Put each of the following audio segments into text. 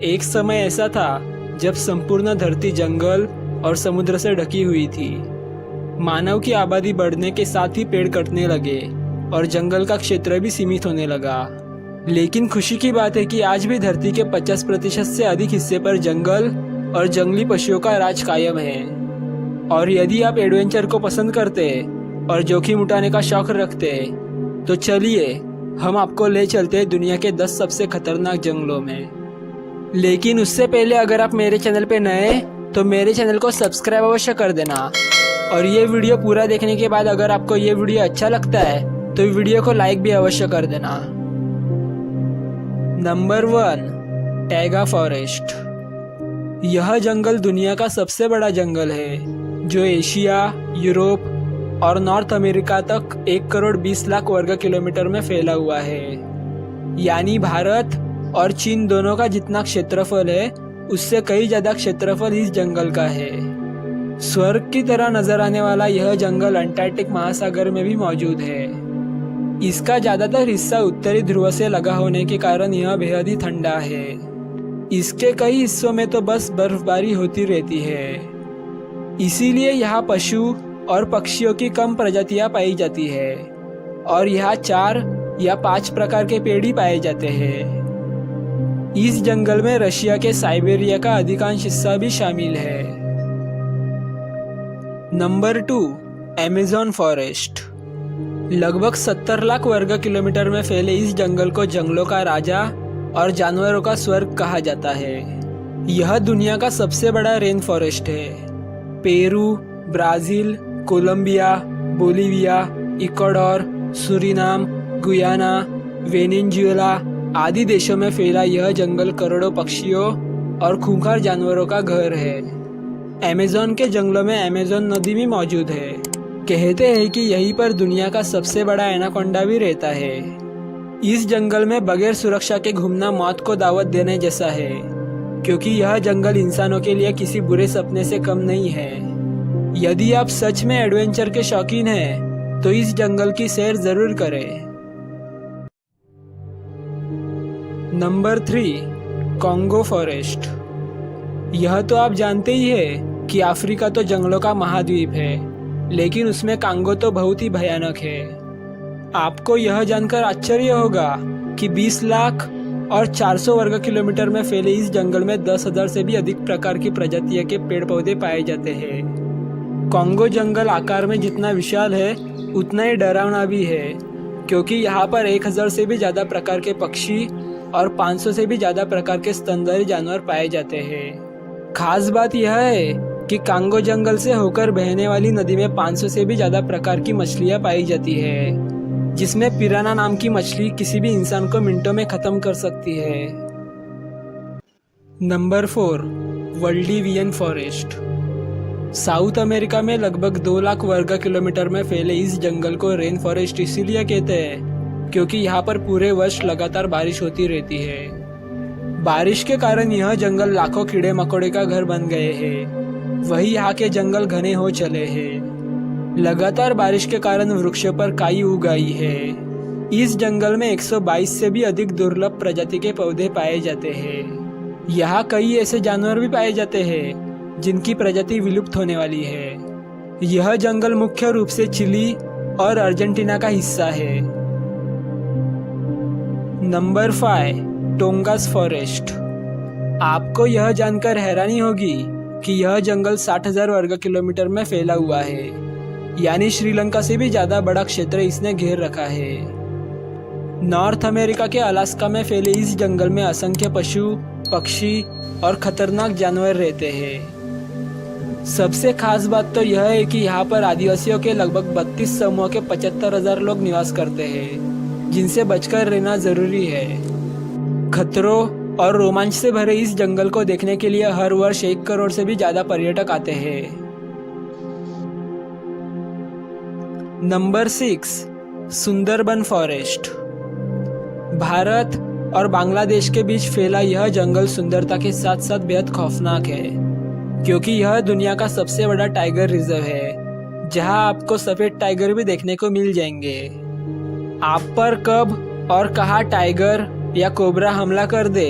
एक समय ऐसा था जब संपूर्ण धरती जंगल और समुद्र से ढकी हुई थी। मानव की आबादी बढ़ने के साथ ही पेड़ कटने लगे और जंगल का क्षेत्र भी सीमित होने लगा। लेकिन खुशी की बात है कि आज भी धरती के 50% से अधिक हिस्से पर जंगल और जंगली पशुओं का राज कायम है। और यदि आप एडवेंचर को पसंद करते और जोखिम उठाने का शौक रखते तो चलिए हम आपको ले चलते हैं दुनिया के 10 सबसे खतरनाक जंगलों में। लेकिन उससे पहले अगर आप मेरे चैनल पे नए तो मेरे चैनल को सब्सक्राइब अवश्य कर देना। और ये वीडियो पूरा देखने के बाद अगर आपको ये वीडियो अच्छा लगता है तो वीडियो को लाइक भी अवश्य कर देना। Number 1, taiga forest. यह जंगल दुनिया का सबसे बड़ा जंगल है जो एशिया, यूरोप और नॉर्थ अमेरिका तक 1 करोड़ 20 लाख वर्ग किलोमीटर में फैला हुआ है। यानी भारत और चीन दोनों का जितना क्षेत्रफल है उससे कई ज्यादा क्षेत्रफल इस जंगल का है। स्वर्ग की तरह नजर आने वाला यह जंगल अंटार्कटिक महासागर में भी मौजूद है। इसका ज्यादातर हिस्सा उत्तरी ध्रुव से लगा होने के कारण यह बेहद ही ठंडा है। इसके कई हिस्सों में तो बस बर्फबारी होती रहती है। इसीलिए यहाँ पशु और पक्षियों की कम प्रजातियां पाई जाती है और यहाँ 4 या 5 प्रकार के पेड़ ही पाए जाते हैं। इस जंगल में रशिया के साइबेरिया का अधिकांश हिस्सा भी शामिल है। Number 2, Amazon forest. लगभग 70 लाख वर्ग किलोमीटर में फैले इस जंगल को जंगलों का राजा और जानवरों का स्वर्ग कहा जाता है। यह दुनिया का सबसे बड़ा रेन फॉरेस्ट है। Peru, Brazil, Colombia, Bolivia, Ecuador, Suriname, Guyana, Venezuela आदि देशों में फैला यह जंगल करोड़ों पक्षियों और खूंखार जानवरों का घर है। अमेज़न के जंगलों में अमेज़न नदी भी मौजूद है। कहते हैं कि यहीं पर दुनिया का सबसे बड़ा एनाकोंडा भी रहता है। इस जंगल में बगैर सुरक्षा के घूमना मौत को दावत देने जैसा है, क्योंकि यह जंगल इंसानों के लिए किसी बुरे सपने से कम नहीं है। यदि आप सच में एडवेंचर के शौकीन हैं, तो इस जंगल की सैर जरूर करें। Number 3, Congo forest. यह तो आप जानते ही है कि अफ्रीका तो जंगलों का महाद्वीप है, लेकिन उसमें कांगो तो बहुत ही भयानक है। आपको यह जानकर आश्चर्य होगा कि 20 लाख और 400 वर्ग किलोमीटर में फैले इस जंगल में 10,000 से भी अधिक प्रकार की प्रजातियों के पेड़ पौधे पाए जाते हैं। कॉन्गो जंगल आकार में जितना विशाल है उतना ही डरावना भी है, क्योंकि यहाँ पर 1000 से भी ज्यादा प्रकार के पक्षी और 500 से भी ज्यादा प्रकार के स्तनधारी जानवर पाए जाते हैं। खास बात यह है कि कांगो जंगल से होकर बहने वाली नदी में 500 से भी ज्यादा प्रकार की मछलियां पाई जाती है, जिसमें पिराना नाम की मछली किसी भी इंसान को मिनटों में खत्म कर सकती है। Number 4, Valdivian forest. South America में लगभग 2 लाख वर्ग किलोमीटर में फैले इस जंगल को रेन फॉरेस्ट इसीलिए कहते हैं क्योंकि यहाँ पर पूरे वर्ष लगातार बारिश होती रहती है। बारिश के कारण यह जंगल लाखों कीड़े मकोड़े का घर बन गए हैं। वही यहाँ के जंगल घने हो चले हैं। लगातार बारिश के कारण वृक्षों पर काई उग आई है। इस जंगल में 122 से भी अधिक दुर्लभ प्रजाति के पौधे पाए जाते हैं। यहाँ कई ऐसे जानवर भी पाए जाते हैं जिनकी प्रजाति विलुप्त होने वाली है। यह जंगल मुख्य रूप से चिली और अर्जेंटीना का हिस्सा है। Number 5, Tongass forest. आपको यह जानकर हैरानी होगी कि यह जंगल 60,000 वर्ग किलोमीटर में फैला हुआ है, यानी श्रीलंका से भी ज्यादा बड़ा क्षेत्र इसने घेर रखा है। नॉर्थ अमेरिका के अलास्का में फैले इस जंगल में असंख्य पशु, पक्षी और खतरनाक जानवर रहते हैं। सबसे खास बात तो यह है कि यहाँ पर आदिवासियों के लगभग 32 समूह के 75,000 लोग निवास करते हैं, जिनसे बचकर रहना जरूरी है। खतरों और रोमांच से भरे इस जंगल को देखने के लिए हर वर्ष 1 करोड़ से भी ज्यादा पर्यटक आते हैं। Number 6, Sundarban forest. भारत और बांग्लादेश के बीच फैला यह जंगल सुंदरता के साथ साथ बेहद खौफनाक है, क्योंकि यह दुनिया का सबसे बड़ा टाइगर रिजर्व है, जहां आपको सफेद टाइगर भी देखने को मिल जाएंगे। आप पर कब और कहां टाइगर या कोबरा हमला कर दे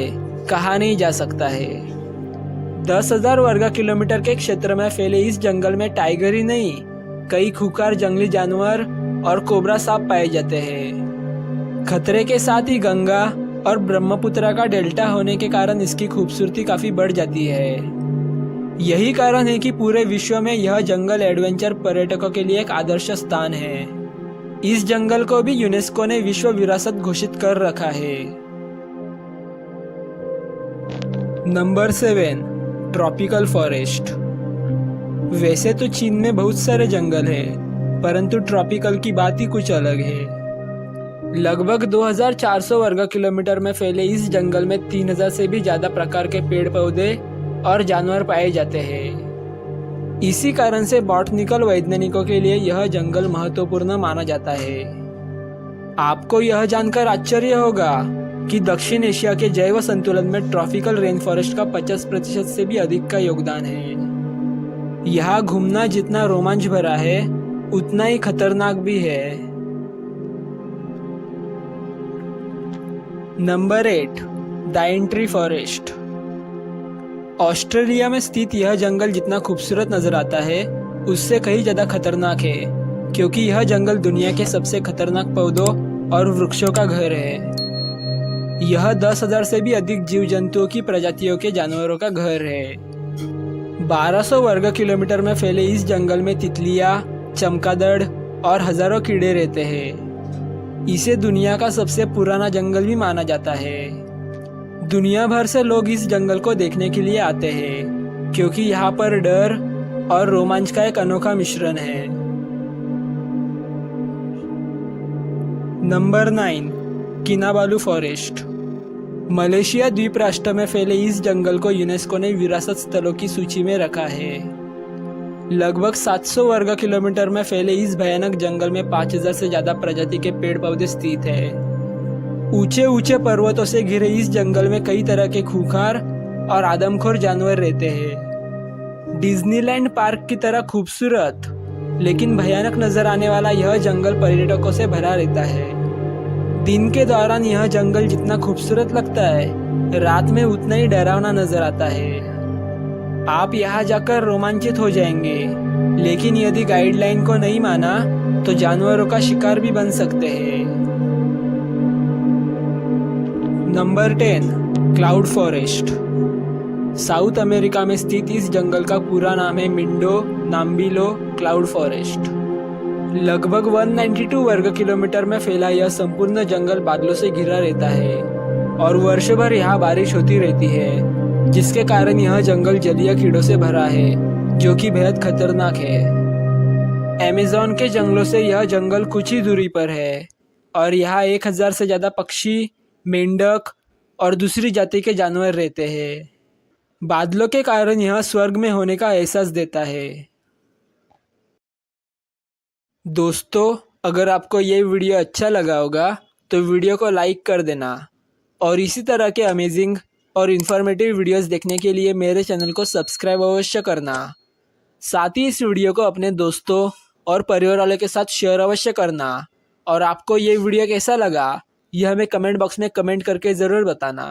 कहा नहीं जा सकता है। 10,000 वर्ग किलोमीटर के क्षेत्र में फैले इस जंगल में टाइगर ही नहीं, कई खूंखार जंगली जानवर और कोबरा सांप पाए जाते हैं। खतरे के साथ ही गंगा और ब्रह्मपुत्र का डेल्टा होने के कारण इसकी खूबसूरती काफी बढ़ जाती है। यही कारण है कि पूरे विश्व में यह जंगल एडवेंचर पर्यटकों के लिए एक आदर्श स्थान है। इस जंगल को भी यूनेस्को ने विश्व विरासत घोषित कर रखा है। Number 7, tropical forest. वैसे तो चीन में बहुत सारे जंगल हैं, परंतु ट्रॉपिकल की बात ही कुछ अलग है। लगभग 2400 वर्ग किलोमीटर में फैले इस जंगल में 3000 से भी ज्यादा प्रकार के पेड़ पौधे और जानवर पाए जाते हैं। इसी कारण से बॉटनिकल वैज्ञानिकों के लिए यह जंगल महत्वपूर्ण माना जाता है। आपको यह जानकर आश्चर्य होगा कि दक्षिण एशिया के जैव संतुलन में ट्रॉपिकल रेन फॉरेस्ट का 50% से भी अधिक का योगदान है। यहाँ घूमना जितना रोमांच भरा है, उतना ही खतरनाक भी है। Number 8, दाइंट्री forest. ऑस्ट्रेलिया में स्थित यह जंगल जितना खूबसूरत नजर आता है, उससे कहीं ज्यादा खतरनाक है, क्योंकि यह जंगल दुनिया के सबसे खतरनाक पौधों और वृक्षों का घर है। यह 10,000 से भी अधिक जीव जंतुओं की प्रजातियों के जानवरों का घर है। 1200 वर्ग किलोमीटर में फैले इस जंगल में तितलियां, चमगादड़ और हजारों कीड़े रहते हैं। इसे दुनिया का सबसे पुराना जंगल भी माना जाता है। दुनिया भर से लोग इस जंगल को देखने के लिए आते हैं, क्योंकि यहाँ पर डर और रोमांच का एक अनोखा मिश्रण है। Number 9, किनाबालू forest. मलेशिया द्वीप राष्ट्र में फैले इस जंगल को यूनेस्को ने विरासत स्थलों की सूची में रखा है। लगभग 700 वर्ग किलोमीटर में फैले इस भयानक जंगल में 5000 से ज्यादा प्रजाति के पेड़ पौधे स्थित हैं। ऊंचे ऊंचे पर्वतों से घिरे इस जंगल में कई तरह के खूंखार और आदमखोर जानवर रहते हैं। डिज्नीलैंड पार्क की तरह खूबसूरत लेकिन भयानक नजर आने वाला यह जंगल पर्यटकों से भरा रहता है। दिन के दौरान यह जंगल जितना खूबसूरत लगता है, रात में उतना ही डरावना नजर आता है। आप यहाँ जाकर रोमांचित हो जाएंगे, लेकिन यदि गाइडलाइन को नहीं माना तो जानवरों का शिकार भी बन सकते हैं। Number 10, cloud forest. South America में स्थित इस जंगल का पूरा नाम है मिंडो नाम्बिलो क्लाउड फॉरेस्ट। लगभग 192 वर्ग किलोमीटर में फैला यह संपूर्ण जंगल बादलों से घिरा रहता है और वर्ष भर यहाँ बारिश होती रहती है, जिसके कारण यह जंगल जलीय कीड़ों से भरा है, जो कि बेहद खतरनाक है। अमेज़न के जंगलों से यह जंगल कुछ ही दूरी पर है और यहाँ 1000 से ज्यादा पक्षी, मेंढक और दूसरी जाति के जानवर रहते हैं। बादलों के कारण यह स्वर्ग में होने का एहसास देता है। दोस्तों, अगर आपको ये वीडियो अच्छा लगा होगा तो वीडियो को लाइक कर देना और इसी तरह के अमेजिंग और इन्फॉर्मेटिव वीडियोस देखने के लिए मेरे चैनल को सब्सक्राइब अवश्य करना। साथ ही इस वीडियो को अपने दोस्तों और परिवार वालों के साथ शेयर अवश्य करना। और आपको ये वीडियो कैसा लगा, यह हमें कमेंट बॉक्स में कमेंट करके ज़रूर बताना।